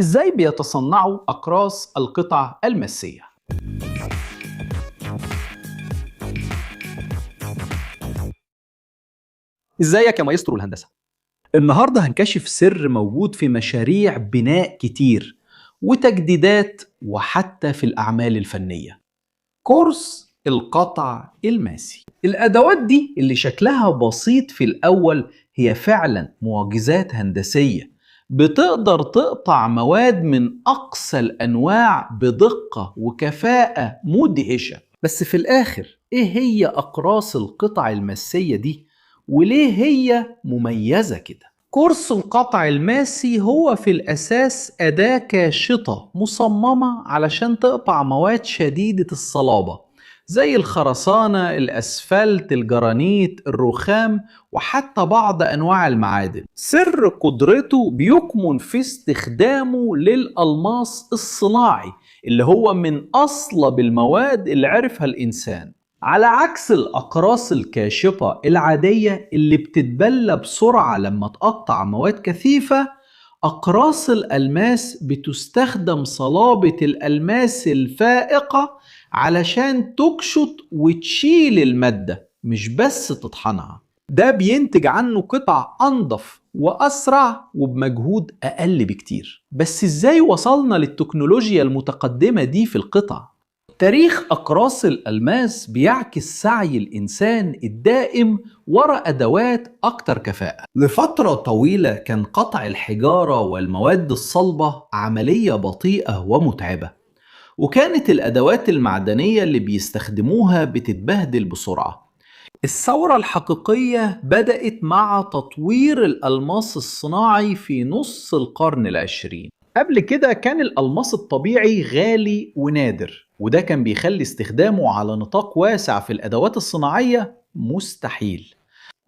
إزاي بيتصنعوا أقراص القطع الماسية؟ إزيك يا مايسترو الهندسة؟ النهاردة هنكشف سر موجود في مشاريع بناء كتير وتجديدات وحتى في الأعمال الفنية. كورس القطع الماسي. الأدوات دي اللي شكلها بسيط في الأول هي فعلا معجزات هندسية، بتقدر تقطع مواد من أقصى الأنواع بدقة وكفاءة مدهشة. بس في الآخر إيه هي أقراص القطع الماسية دي؟ وليه هي مميزة كده؟ كورس القطع الماسي هو في الأساس أداة كاشطة مصممة علشان تقطع مواد شديدة الصلابة زي الخرسانة، الأسفلت، الجرانيت، الرخام، وحتى بعض أنواع المعادن. سر قدرته بيكمن في استخدامه للألماس الصناعي اللي هو من أصلب المواد اللي عرفها الإنسان، على عكس الأقراص الكاشطة العادية اللي بتتبلى بسرعة لما تقطع مواد كثيفة. أقراص الألماس بتستخدم صلابة الألماس الفائقة علشان تكشط وتشيل المادة مش بس تطحنها. ده بينتج عنه قطع أنظف وأسرع وبمجهود أقل بكتير. بس إزاي وصلنا للتكنولوجيا المتقدمة دي في القطع؟ تاريخ أقراص الألماس بيعكس سعي الإنسان الدائم وراء أدوات أكثر كفاءة. لفترة طويلة كان قطع الحجارة والمواد الصلبة عملية بطيئة ومتعبة، وكانت الأدوات المعدنية اللي بيستخدموها بتتبهدل بسرعة. الثورة الحقيقية بدأت مع تطوير الألماس الصناعي في نص القرن العشرين. قبل كده كان الألماس الطبيعي غالي ونادر، وده كان بيخلي استخدامه على نطاق واسع في الأدوات الصناعية مستحيل.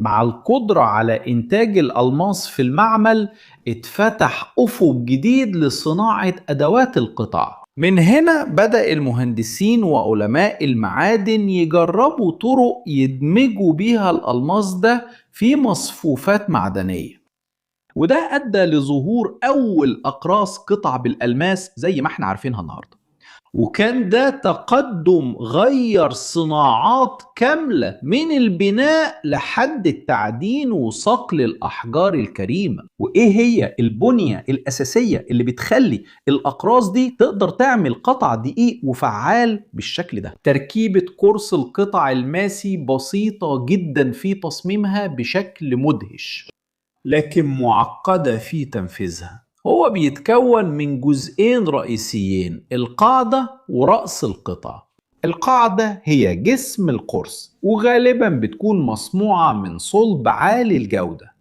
مع القدرة على إنتاج الألماس في المعمل اتفتح أفق جديد لصناعة أدوات القطع. من هنا بدأ المهندسين وعلماء المعادن يجربوا طرق يدمجوا بيها الألماس ده في مصفوفات معدنية، وده أدى لظهور أول أقراص قطع بالألماس زي ما احنا عارفينها النهاردة. وكان ده تقدم غير صناعات كاملة من البناء لحد التعدين وصقل الأحجار الكريمة. وإيه هي البنية الأساسية اللي بتخلي الأقراص دي تقدر تعمل قطع دقيق وفعال بالشكل ده؟ تركيبة قرص القطع الماسي بسيطة جدا في تصميمها بشكل مدهش، لكن معقدة في تنفيذها. هو بيتكون من جزئين رئيسيين: القاعدة ورأس القطع. القاعدة هي جسم القرص، وغالبا بتكون مصنوعة من صلب عالي الجودة،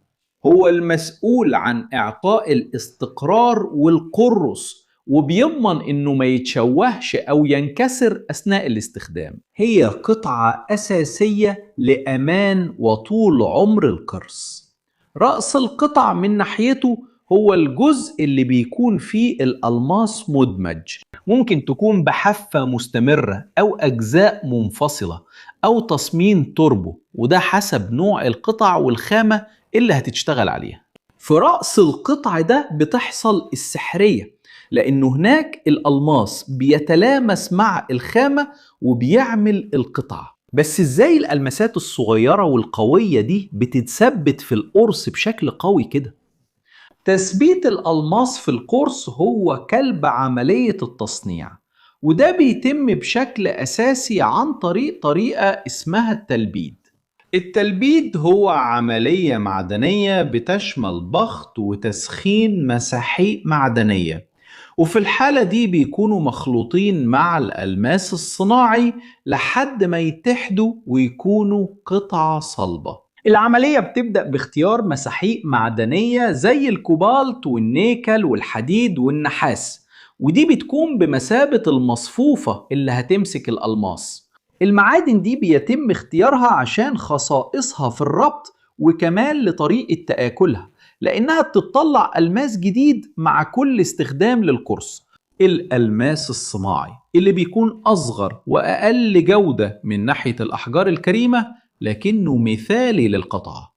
هو المسؤول عن إعطاء الاستقرار والقرص، وبيضمن إنه ما يتشوهش أو ينكسر أثناء الاستخدام. هي قطعة أساسية لأمان وطول عمر القرص. رأس القطع من ناحيته هو الجزء اللي بيكون فيه الألماس مدمج، ممكن تكون بحافة مستمرة أو أجزاء منفصلة أو تصميم توربو، وده حسب نوع القطع والخامة اللي هتشتغل عليها. في رأس القطع ده بتحصل السحرية، لأنه هناك الألماس بيتلامس مع الخامة وبيعمل القطع. بس ازاي الألماسات الصغيرة والقوية دي بتتثبت في القرص بشكل قوي كده؟ تثبيت الألماس في القرص هو كلب عملية التصنيع، وده بيتم بشكل أساسي عن طريقة اسمها التلبيد. التلبيد هو عملية معدنية بتشمل ضغط وتسخين مساحيق معدنية، وفي الحالة دي بيكونوا مخلوطين مع الألماس الصناعي لحد ما يتحدوا ويكونوا قطعة صلبة. العملية بتبدأ باختيار مساحيق معدنية زي الكوبالت والنيكل والحديد والنحاس، ودي بتكون بمثابة المصفوفة اللي هتمسك الألماس. المعادن دي بيتم اختيارها عشان خصائصها في الربط وكمان لطريقة تآكلها، لأنها بتطلع ألماس جديد مع كل استخدام للقرص. الألماس الصناعي اللي بيكون أصغر وأقل جودة من ناحية الأحجار الكريمة لكنه مثالي للقطع،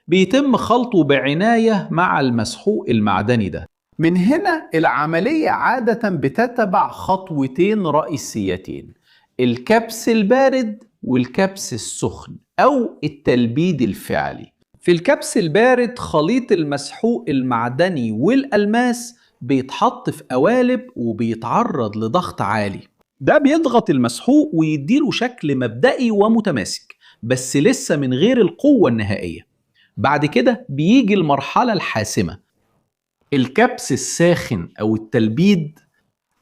بيتم خلطه بعناية مع المسحوق المعدني ده. من هنا العملية عادة بتتبع خطوتين رئيسيتين: الكبس البارد والكبس السخن أو التلبيد الفعلي. في الكبس البارد خليط المسحوق المعدني والألماس بيتحط في قوالب وبيتعرض لضغط عالي. ده بيضغط المسحوق ويديله شكل مبدئي ومتماسك، بس لسه من غير القوة النهائية. بعد كده بيجي المرحلة الحاسمة، الكبس الساخن أو التلبيد.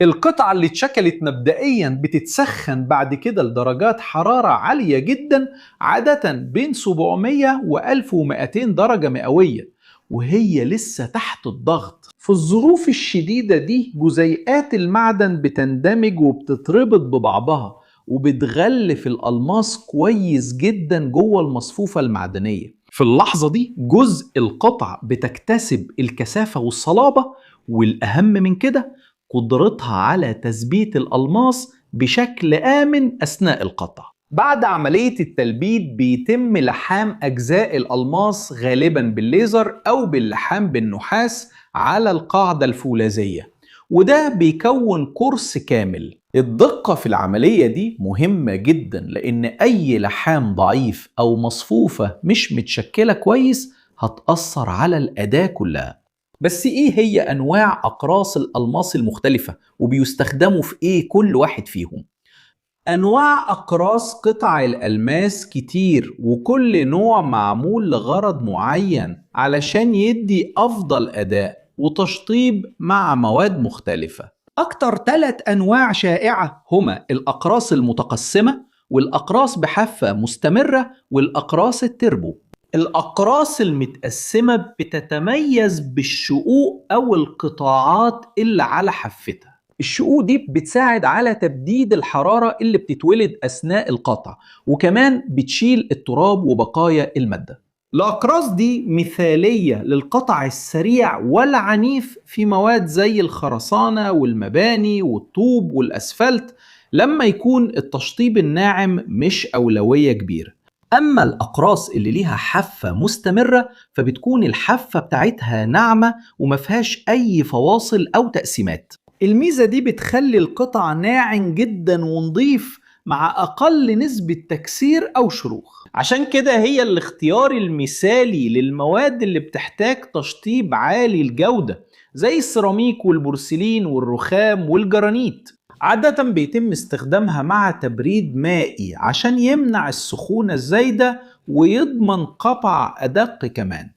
القطعة اللي اتشكلت مبدئيا بتتسخن بعد كده لدرجات حرارة عالية جدا، عادة بين 700 و 1200 درجة مئوية، وهي لسه تحت الضغط. في الظروف الشديدة دي جزيئات المعدن بتندمج وبتتربط ببعضها وبتغلف الألماس كويس جدا جوه المصفوفة المعدنية. في اللحظة دي جزء القطع بتكتسب الكثافة والصلابة، والأهم من كده قدرتها على تثبيت الألماس بشكل آمن أثناء القطع. بعد عملية التلبيد بيتم لحام أجزاء الألماس غالبا بالليزر أو باللحام بالنحاس على القاعدة الفولاذية، وده بيكون قرص كامل. الدقة في العملية دي مهمة جدا، لأن أي لحام ضعيف أو مصفوفة مش متشكلة كويس هتأثر على الأداة كلها. بس إيه هي أنواع أقراص الألماس المختلفة وبيستخدموا في إيه كل واحد فيهم؟ أنواع أقراص قطع الألماس كتير، وكل نوع معمول لغرض معين علشان يدي أفضل أداء وتشطيب مع مواد مختلفة. أكتر 3 أنواع شائعة هما الأقراص المتقسمة، والأقراص بحافة مستمرة، والأقراص التربو. الأقراص المتقسمة بتتميز بالشقوق أو القطاعات اللي على حفتها. الشقوق دي بتساعد على تبديد الحرارة اللي بتتولد أثناء القطع، وكمان بتشيل التراب وبقايا المادة. الأقراص دي مثالية للقطع السريع والعنيف في مواد زي الخرسانة والمباني والطوب والأسفلت، لما يكون التشطيب الناعم مش أولوية كبيرة. أما الأقراص اللي ليها حافة مستمرة فبتكون الحافة بتاعتها ناعمة ومفيهاش أي فواصل أو تقسيمات. الميزة دي بتخلي القطع ناعم جدا ونضيف مع أقل نسبة تكسير أو شروخ. عشان كده هي الاختيار المثالي للمواد اللي بتحتاج تشطيب عالي الجودة، زي السيراميك والبورسلين والرخام والجرانيت. عادة بيتم استخدامها مع تبريد مائي عشان يمنع السخونة الزايدة ويضمن قطع أدق كمان.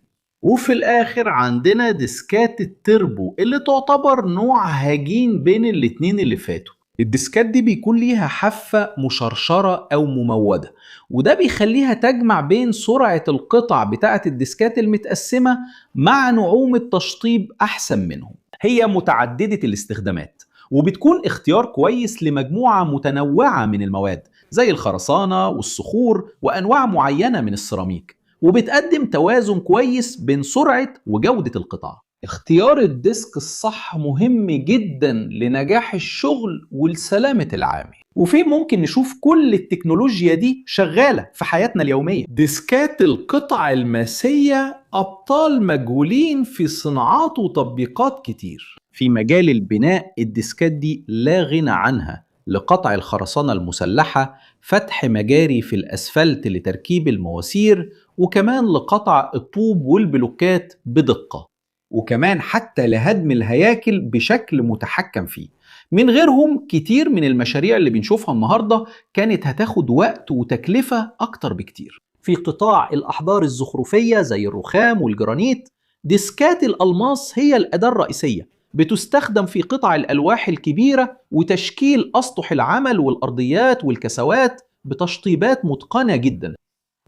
وفي الآخر عندنا ديسكات التربو اللي تعتبر نوع هجين بين الاتنين اللي فاتوا. الديسكات دي بيكون ليها حافة مشرشرة أو ممودة، وده بيخليها تجمع بين سرعة القطع بتاعة الديسكات المتقسمة مع نعومة تشطيب أحسن منهم. هي متعددة الاستخدامات، وبتكون اختيار كويس لمجموعة متنوعة من المواد زي الخرسانة والصخور وأنواع معينة من السيراميك، وبتقدم توازن كويس بين سرعة وجودة القطع. اختيار الديسك الصح مهم جدا لنجاح الشغل ولسلامة العامل. وفين ممكن نشوف كل التكنولوجيا دي شغالة في حياتنا اليومية؟ ديسكات القطع الماسية أبطال مجهولين في صناعات وتطبيقات كتير. في مجال البناء الديسكات دي لا غنى عنها لقطع الخرسانة المسلحة، فتح مجاري في الأسفلت لتركيب المواسير، وكمان لقطع الطوب والبلوكات بدقة، وكمان حتى لهدم الهياكل بشكل متحكم فيه. من غيرهم كتير من المشاريع اللي بنشوفها النهاردة كانت هتاخد وقت وتكلفة أكتر بكتير. في قطاع الأحجار الزخرفية زي الرخام والجرانيت، ديسكات الألماس هي الأداة الرئيسية، بتستخدم في قطع الألواح الكبيرة وتشكيل أسطح العمل والأرضيات والكسوات بتشطيبات متقنة جدا.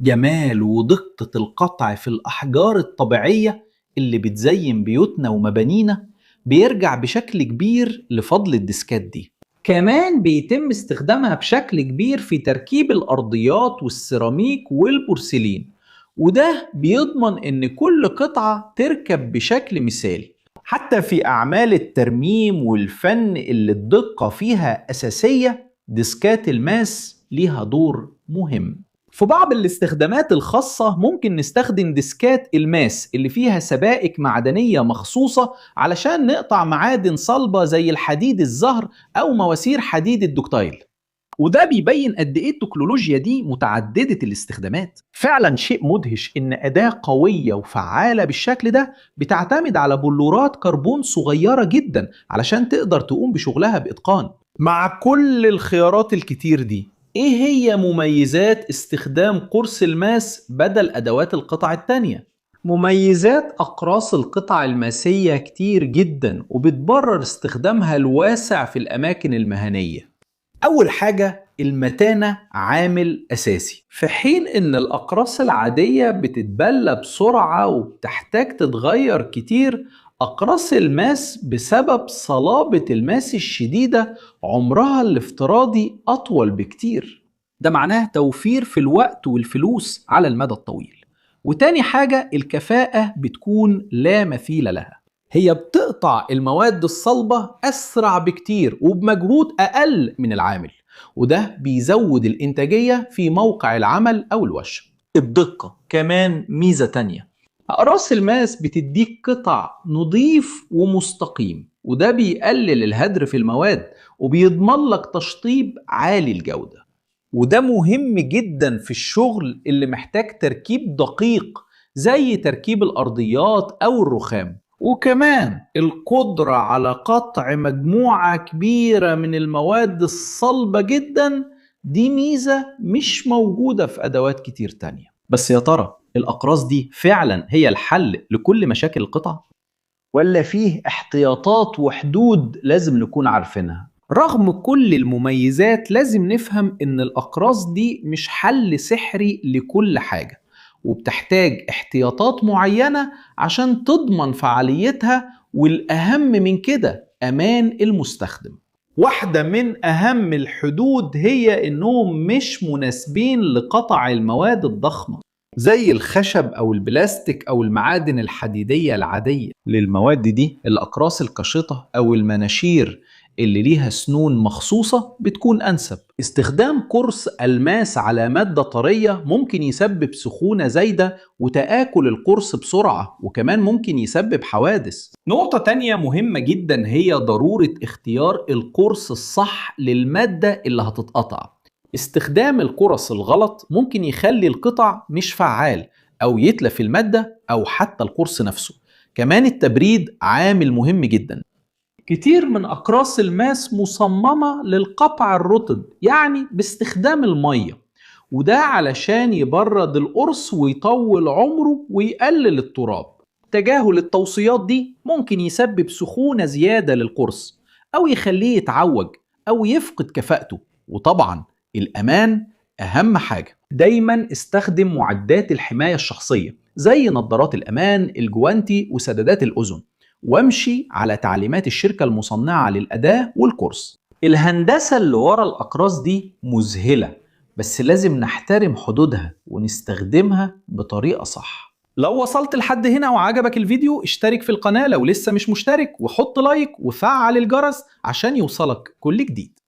جمال ودقة القطع في الأحجار الطبيعية اللي بتزين بيوتنا ومبانينا بيرجع بشكل كبير لفضل الديسكات دي. كمان بيتم استخدامها بشكل كبير في تركيب الأرضيات والسيراميك والبورسلين، وده بيضمن إن كل قطعة تركب بشكل مثالي. حتى في أعمال الترميم والفن اللي الدقة فيها أساسية، ديسكات الماس ليها دور مهم. في بعض الاستخدامات الخاصة ممكن نستخدم ديسكات الماس اللي فيها سبائك معدنية مخصوصة علشان نقطع معادن صلبة زي الحديد الزهر أو مواسير حديد الدكتايل. وده بيبين قد ايه التكنولوجيا دي متعددة الاستخدامات. فعلا شيء مدهش ان اداة قوية وفعالة بالشكل ده بتعتمد على بلورات كربون صغيرة جدا علشان تقدر تقوم بشغلها بإتقان. مع كل الخيارات الكتير دي، ايه هي مميزات استخدام قرص الماس بدل ادوات القطع التانية؟ مميزات أقراص القطع الماسية كتير جدا وبتبرر استخدامها الواسع في الأماكن المهنية. أول حاجة، المتانة عامل أساسي، في حين إن الأقراص العادية بتتبلى بسرعة وبتحتاج تتغير كتير، أقراص الماس بسبب صلابة الماس الشديدة عمرها الافتراضي أطول بكتير. ده معناه توفير في الوقت والفلوس على المدى الطويل. وتاني حاجة، الكفاءة بتكون لا مثيل لها. هي بتقطع المواد الصلبة أسرع بكتير وبمجهود أقل من العامل، وده بيزود الإنتاجية في موقع العمل أو الوشم. الدقة كمان ميزة تانية، أقراص الماس بتديك قطع نظيف ومستقيم، وده بيقلل الهدر في المواد وبيضمن لك تشطيب عالي الجودة. وده مهم جدا في الشغل اللي محتاج تركيب دقيق زي تركيب الأرضيات أو الرخام. وكمان القدرة على قطع مجموعة كبيرة من المواد الصلبة جدا، دي ميزة مش موجودة في أدوات كتير تانية. بس يا ترى الأقراص دي فعلا هي الحل لكل مشاكل القطع؟ ولا فيه احتياطات وحدود لازم نكون عارفينها؟ رغم كل المميزات لازم نفهم إن الأقراص دي مش حل سحري لكل حاجة، وبتحتاج احتياطات معينة عشان تضمن فعاليتها، والأهم من كده أمان المستخدم. واحدة من أهم الحدود هي إنهم مش مناسبين لقطع المواد الضخمة زي الخشب أو البلاستيك أو المعادن الحديدية العادية. للمواد دي الأقراص القشطة أو المناشير اللي ليها سنون مخصوصة بتكون أنسب. استخدام قرص ألماس على مادة طرية ممكن يسبب سخونة زايدة وتآكل القرص بسرعة، وكمان ممكن يسبب حوادث. نقطة تانية مهمة جدا هي ضرورة اختيار القرص الصح للمادة اللي هتتقطع. استخدام القرص الغلط ممكن يخلي القطع مش فعال أو يتلف المادة أو حتى القرص نفسه. كمان التبريد عامل مهم جدا. كتير من أقراص الماس مصممة للقطع الرطب، يعني باستخدام المية، وده علشان يبرد القرص ويطول عمره ويقلل التراب. تجاهل التوصيات دي ممكن يسبب سخونة زيادة للقرص أو يخليه يتعوج أو يفقد كفاءته. وطبعا الأمان أهم حاجة. دايما استخدم معدات الحماية الشخصية زي نظارات الأمان، الجوانتي، وسدادات الأذن، وامشي على تعليمات الشركة المصنعة للأداة والقرص. الهندسة اللي ورا الأقراص دي مذهلة، بس لازم نحترم حدودها ونستخدمها بطريقة صح. لو وصلت لحد هنا وعجبك الفيديو، اشترك في القناة لو لسه مش مشترك، وحط لايك وفعل الجرس عشان يوصلك كل جديد.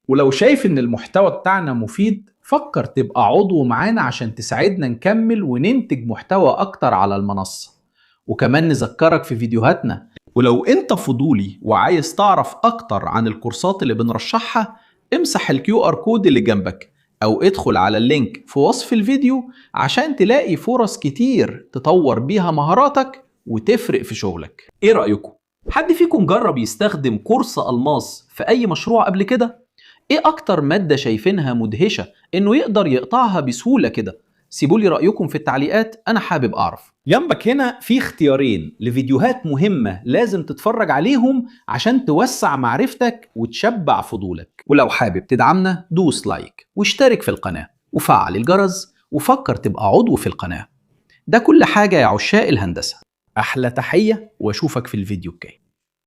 ولو شايف ان المحتوى بتاعنا مفيد، فكر تبقى عضو معانا عشان تساعدنا نكمل وننتج محتوى اكتر على المنصة. وكمان نذكرك في فيديوهاتنا، ولو انت فضولي وعايز تعرف اكتر عن الكورسات اللي بنرشحها، امسح الQR كود اللي جنبك او ادخل على اللينك في وصف الفيديو عشان تلاقي فرص كتير تطور بيها مهاراتك وتفرق في شغلك. ايه رأيكم؟ حد فيكم جرب يستخدم قرص ألماس في اي مشروع قبل كده؟ ايه اكتر مادة شايفينها مدهشة انه يقدر يقطعها بسهولة كده؟ سيبولي رأيكم في التعليقات، انا حابب اعرف. جنبك هنا في اختيارين لفيديوهات مهمة لازم تتفرج عليهم عشان توسع معرفتك وتشبع فضولك. ولو حابب تدعمنا، دوس لايك واشترك في القناة وفعل الجرس وفكر تبقى عضو في القناة. ده كل حاجة يا عشاق الهندسة. احلى تحية واشوفك في الفيديو الجاي.